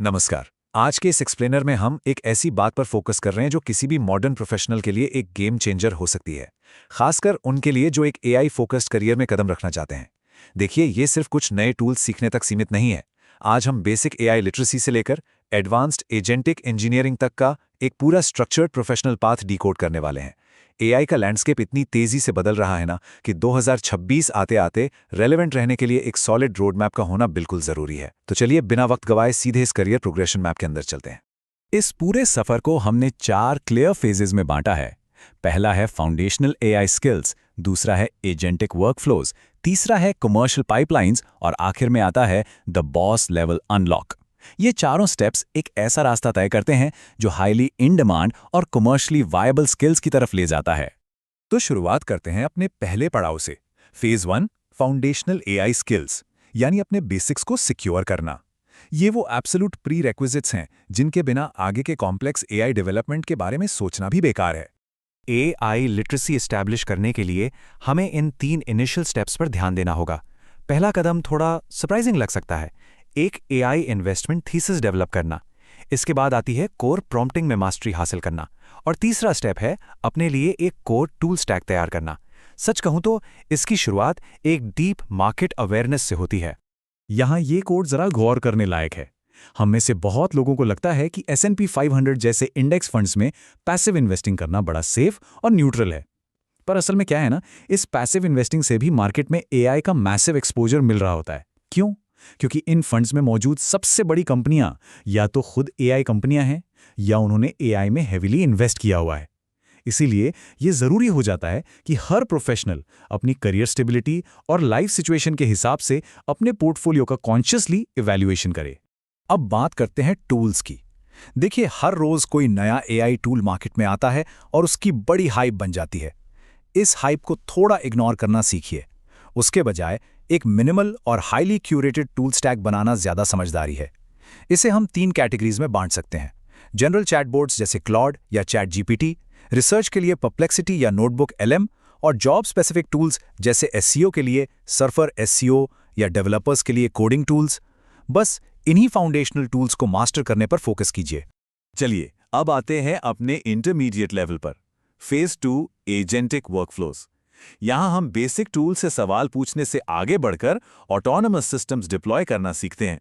नमस्कार। आज के इस एक्सप्लेनर में हम एक ऐसी बात पर फोकस कर रहे हैं जो किसी भी मॉडर्न प्रोफेशनल के लिए एक गेम चेंजर हो सकती है, खासकर उनके लिए जो एक एआई फोकस्ड करियर में कदम रखना चाहते हैं। देखिए, ये सिर्फ कुछ नए टूल्स सीखने तक सीमित नहीं है। आज हम बेसिक एआई लिटरेसी से लेकर एडवांस्ड एजेंटिक इंजीनियरिंग तक का एक पूरा स्ट्रक्चर्ड प्रोफेशनल पाथ डिकोड करने वाले हैं। एआई का लैंडस्केप इतनी तेजी से बदल रहा है ना कि 2026 आते आते रेलेवेंट रहने के लिए एक सॉलिड रोड मैप का होना बिल्कुल जरूरी है। तो चलिए बिना वक्त गवाए सीधे इस करियर प्रोग्रेशन मैप के अंदर चलते हैं। इस पूरे सफर को हमने 4 क्लियर फेजेस में बांटा है। पहला है फाउंडेशनल एआई स्किल्स, दूसरा है एजेंटिक वर्कफ्लोज, तीसरा है कमर्शियल पाइपलाइंस और आखिर में आता है द बॉस लेवल अनलॉक। ये चारों स्टेप्स एक ऐसा रास्ता तय करते हैं जो हाईली इन डिमांड और कमर्शियली वायबल स्किल्स की तरफ ले जाता है। तो शुरुआत करते हैं अपने पहले पड़ाव से। फेज 1, फाउंडेशनल एआई स्किल्स, यानी अपने बेसिक्स को सिक्योर करना। ये वो एब्सोल्यूट प्री रेक्विजिट्स हैं जिनके बिना आगे के कॉम्प्लेक्स एआई डेवलपमेंट के बारे में सोचना भी बेकार है। एआई लिटरेसी एस्टैब्लिश करने के लिए हमें इन 3 इनिशियल स्टेप्स पर ध्यान देना होगा। पहला कदम थोड़ा सरप्राइजिंग लग सकता है, एक एआई इन्वेस्टमेंट थीसिस डेवलप करना। इसके बाद आती है कोर प्रॉम्प्टिंग में मास्टरी हासिल करना और तीसरा स्टेप है अपने लिए एक कोर टूल स्टैक तैयार करना। सच कहूं तो इसकी शुरुआत एक डीप मार्केट अवेयरनेस से होती है। यहाँ ये कोड जरा गौर करने लायक है। हम में से बहुत लोगों को लगता है कि S&P 500 जैसे इंडेक्स फंड्स में पैसिव इन्वेस्टिंग करना बड़ा सेफ और न्यूट्रल है। पर असल में क्या है ना, इस पैसिव इन्वेस्टिंग से भी मार्केट में एआई का मैसिव एक्सपोजर मिल रहा होता है। क्यों? क्योंकि इन फंड्स में मौजूद सबसे बड़ी कंपनियां या तो खुद एआई कंपनियां हैं या उन्होंने एआई में हेविली इन्वेस्ट किया हुआ है। इसीलिए ये जरूरी हो जाता है कि हर प्रोफेशनल अपनी करियर स्टेबिलिटी और लाइफ सिचुएशन के हिसाब से अपने पोर्टफोलियो का कॉन्शियसली इवैल्यूएशन करे। अब बात करते हैं टूल्स की। देखिए, हर रोज कोई नया एआई टूल मार्केट में आता है और उसकी बड़ी हाइप बन जाती है। इस हाइप को थोड़ा इग्नोर करना सीखिए। उसके बजाय एक मिनिमल और हाईली क्यूरेटेड टूल स्टैक बनाना ज्यादा समझदारी है। इसे हम 3 कैटेगरीज में बांट सकते हैं: जनरल चैटबॉट्स जैसे क्लॉड या चैट जीपीटी, रिसर्च के लिए परप्लेक्सिटी या नोटबुक एलएम, और जॉब स्पेसिफिक टूल्स जैसे एसईओ के लिए सर्फर एसईओ या डेवलपर्स के लिए कोडिंग टूल्स। बस इन्हीं फाउंडेशनल टूल्स को मास्टर करने पर फोकस कीजिए। चलिए अब आते हैं अपने इंटरमीडिएट लेवल पर। Phase 2, agentic workflows. यहां हम बेसिक टूल से सवाल पूछने से आगे बढ़कर ऑटोनमस सिस्टम्स डिप्लॉय करना सीखते हैं।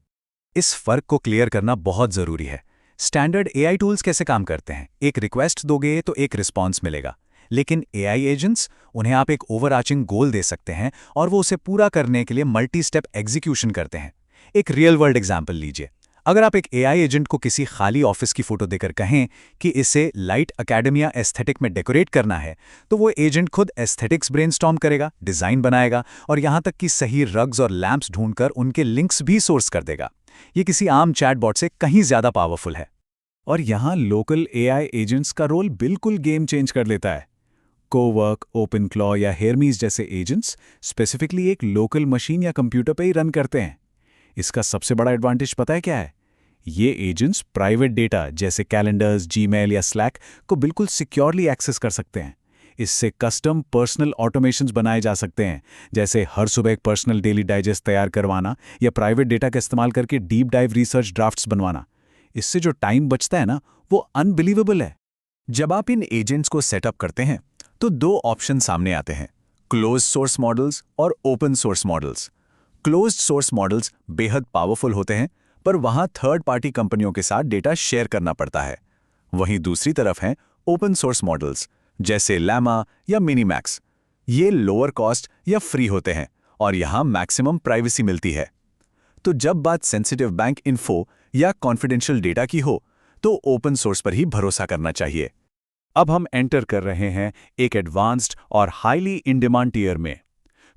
इस फर्क को क्लियर करना बहुत जरूरी है। स्टैंडर्ड एआई टूल्स कैसे काम करते हैं? एक रिक्वेस्ट दोगे तो एक रिस्पॉन्स मिलेगा, लेकिन एआई एजेंट्स, उन्हें आप एक ओवरआर्चिंग गोल दे सकते हैं और वो उसे पूरा करने के लिए मल्टी स्टेप एग्जीक्यूशन करते हैं। एक रियल वर्ल्ड एग्जाम्पल लीजिए। अगर आप एक एआई एजेंट को किसी खाली ऑफिस की फोटो देकर कहें कि इसे लाइट अकेडेमिया एस्थेटिक में डेकोरेट करना है, तो वो एजेंट खुद एस्थेटिक्स ब्रेनस्टॉर्म करेगा, डिजाइन बनाएगा और यहां तक कि सही रग्स और लैंप्स ढूंढकर उनके लिंक्स भी सोर्स कर देगा। ये किसी आम चैटबॉट से कहीं ज्यादा पावरफुल है। और यहाँ लोकल एआई एजेंट्स का रोल बिल्कुल गेम चेंज कर लेता है। कोवर्क, ओपनक्लॉ या हेरमीज जैसे एजेंट्स स्पेसिफिकली एक लोकल मशीन या कंप्यूटर पे ही रन करते हैं। इसका सबसे बड़ा एडवांटेज पता है क्या है? ये एजेंट्स प्राइवेट डेटा जैसे कैलेंडर्स, जीमेल या स्लैक को बिल्कुल सिक्योरली एक्सेस कर सकते हैं। इससे कस्टम पर्सनल ऑटोमेशंस बनाए जा सकते हैं, जैसे हर सुबह एक पर्सनल डेली डाइजेस्ट तैयार करवाना या प्राइवेट डेटा का इस्तेमाल करके डीप डाइव रिसर्च ड्राफ्ट्स बनवाना। इससे जो टाइम बचता है ना, वो अनबिलीवेबल है। जब आप इन एजेंट्स को सेटअप करते हैं तो 2 ऑप्शन सामने आते हैं: क्लोज्ड सोर्स मॉडल्स और open source models. Closed source models बेहद पावरफुल होते हैं, पर वहां थर्ड पार्टी कंपनियों के साथ डेटा शेयर करना पड़ता है। वहीं दूसरी तरफ हैं ओपन सोर्स मॉडल्स जैसे लैमा या मिनीमैक्स। ये लोअर कॉस्ट या फ्री होते हैं और यहां मैक्सिमम प्राइवेसी मिलती है। तो जब बात सेंसिटिव बैंक इन्फो या कॉन्फिडेंशियल डेटा की हो, तो ओपन सोर्स पर ही भरोसा करना चाहिए। अब हम एंटर कर रहे हैं एक एडवांस्ड और हाईली इन डिमांड टियर में।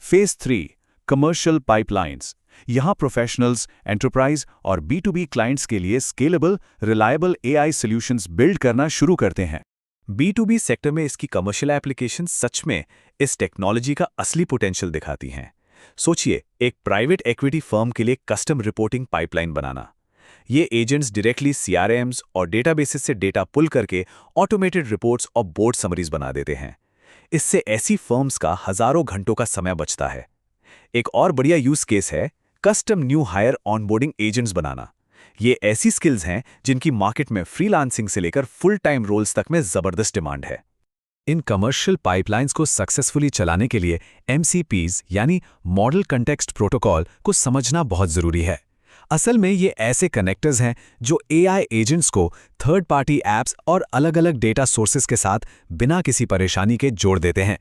Phase 3, commercial pipelines. यहां प्रोफेशनल्स, एंटरप्राइज और B2B क्लाइंट्स के लिए scalable, reliable AI solutions build करना शुरू करते हैं। B2B सेक्टर में इसकी कमर्शियल एप्लीकेशन सच में इस टेक्नोलॉजी का असली पोटेंशियल दिखाती हैं। सोचिए, एक प्राइवेट इक्विटी फर्म के लिए कस्टम रिपोर्टिंग पाइपलाइन बनाना। ये एजेंट्स डायरेक्टली CRMs और डेटाबेसेस से डेटा पुल करके ऑटोमेटेड रिपोर्ट्स और बोर्ड समरीज बना देते हैं। इससे ऐसी फर्म्स का हजारों घंटों का समय बचता है। एक और बढ़िया यूज केस है custom new hire onboarding agents बनाना। ये ऐसी स्किल्स हैं जिनकी मार्केट में फ्रीलांसिंग से लेकर फुल टाइम रोल्स तक में जबरदस्त डिमांड है। इन कमर्शियल पाइपलाइंस को सक्सेसफुली चलाने के लिए MCPs यानी मॉडल कंटेक्स्ट प्रोटोकॉल को समझना बहुत ज़रूरी है। असल में ये ऐसे कनेक्टर्स हैं जो AI एजेंट्स को थर्ड पार्टी ऐप्स और अलग-अलग डेटा सोर्सेज के साथ बिना किसी परेशानी के जोड़ देते हैं।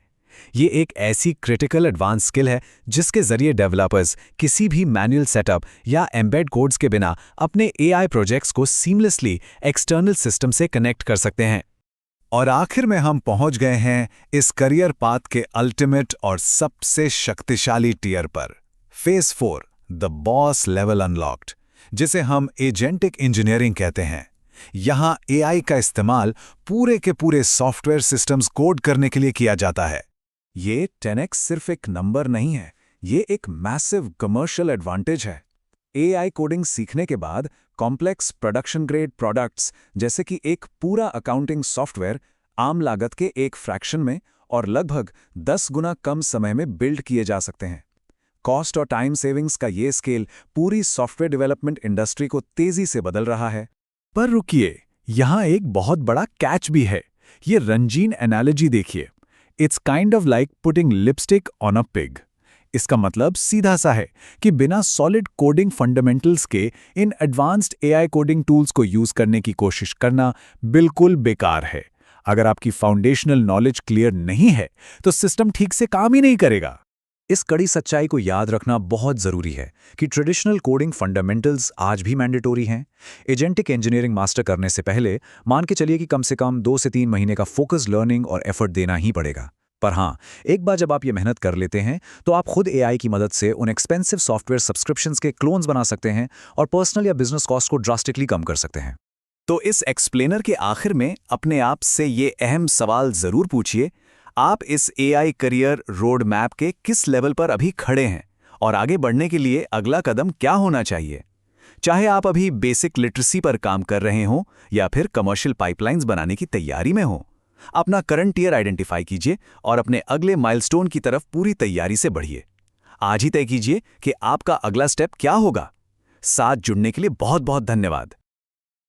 ये एक ऐसी क्रिटिकल एडवांस स्किल है जिसके जरिए डेवलपर्स किसी भी मैनुअल सेटअप या एम्बेड कोड्स के बिना अपने AI प्रोजेक्ट्स को सीमलेसली एक्सटर्नल सिस्टम से कनेक्ट कर सकते हैं। और आखिर में हम पहुंच गए हैं इस करियर पाथ के अल्टीमेट और सबसे शक्तिशाली टियर पर, phase 4, the boss level unlocked, जिसे हम एजेंटिक इंजीनियरिंग कहते हैं। यहां AI का इस्तेमाल पूरे के पूरे सॉफ्टवेयर सिस्टम्स कोड करने के लिए किया जाता है। ये 10x सिर्फ एक नंबर नहीं है, ये एक मैसिव कमर्शियल एडवांटेज है। AI कोडिंग सीखने के बाद कॉम्प्लेक्स प्रोडक्शन ग्रेड प्रोडक्ट्स जैसे कि एक पूरा अकाउंटिंग सॉफ्टवेयर आम लागत के एक फ्रैक्शन में और लगभग 10 गुना कम समय में बिल्ड किए जा सकते हैं। कॉस्ट और टाइम सेविंग्स का ये स्केल पूरी सॉफ्टवेयर डेवलपमेंट इंडस्ट्री को तेजी से बदल रहा है। पर रुकिए, यहां एक बहुत बड़ा कैच भी है। ये रंजीन एनालॉजी देखिए, it's kind of like putting lipstick on a pig. इसका मतलब सीधा सा है कि बिना सॉलिड कोडिंग फंडामेंटल्स के इन एडवांस्ड AI कोडिंग टूल्स को यूज करने की कोशिश करना बिल्कुल बेकार है। अगर आपकी फाउंडेशनल नॉलेज क्लियर नहीं है तो सिस्टम ठीक से काम ही नहीं करेगा। इस कड़ी सच्चाई को याद रखना बहुत जरूरी है कि ट्रेडिशनल कोडिंग फंडामेंटल्स आज भी मैंडेटोरी हैं। एजेंटिक इंजीनियरिंग मास्टर करने से पहले मान के चलिए कि कम से कम 2 से 3 महीने का फोकस लर्निंग और एफर्ट देना ही पड़ेगा। पर हाँ, एक बार जब आप ये मेहनत कर लेते हैं तो आप खुद AI की मदद से उन एक्सपेंसिव सॉफ्टवेयर सब्सक्रिप्शंस के क्लोन्स बना सकते हैं और पर्सनल या बिजनेस कॉस्ट को ड्रास्टिकली कम कर सकते हैं। तो इस एक्सप्लेनर के आखिर में अपने आप से ये अहम सवाल जरूर पूछिए, आप इस AI करियर रोड मैप के किस लेवल पर अभी खड़े हैं और आगे बढ़ने के लिए अगला कदम क्या होना चाहिए। चाहे आप अभी बेसिक लिटरेसी पर काम कर रहे हों या फिर कमर्शियल पाइपलाइंस बनाने की तैयारी में हो, अपना करंट ईयर आइडेंटिफाई कीजिए और अपने अगले माइलस्टोन की तरफ पूरी तैयारी से बढ़िए। आज ही तय कीजिए कि आपका अगला स्टेप क्या होगा। साथ जुड़ने के लिए बहुत बहुत धन्यवाद।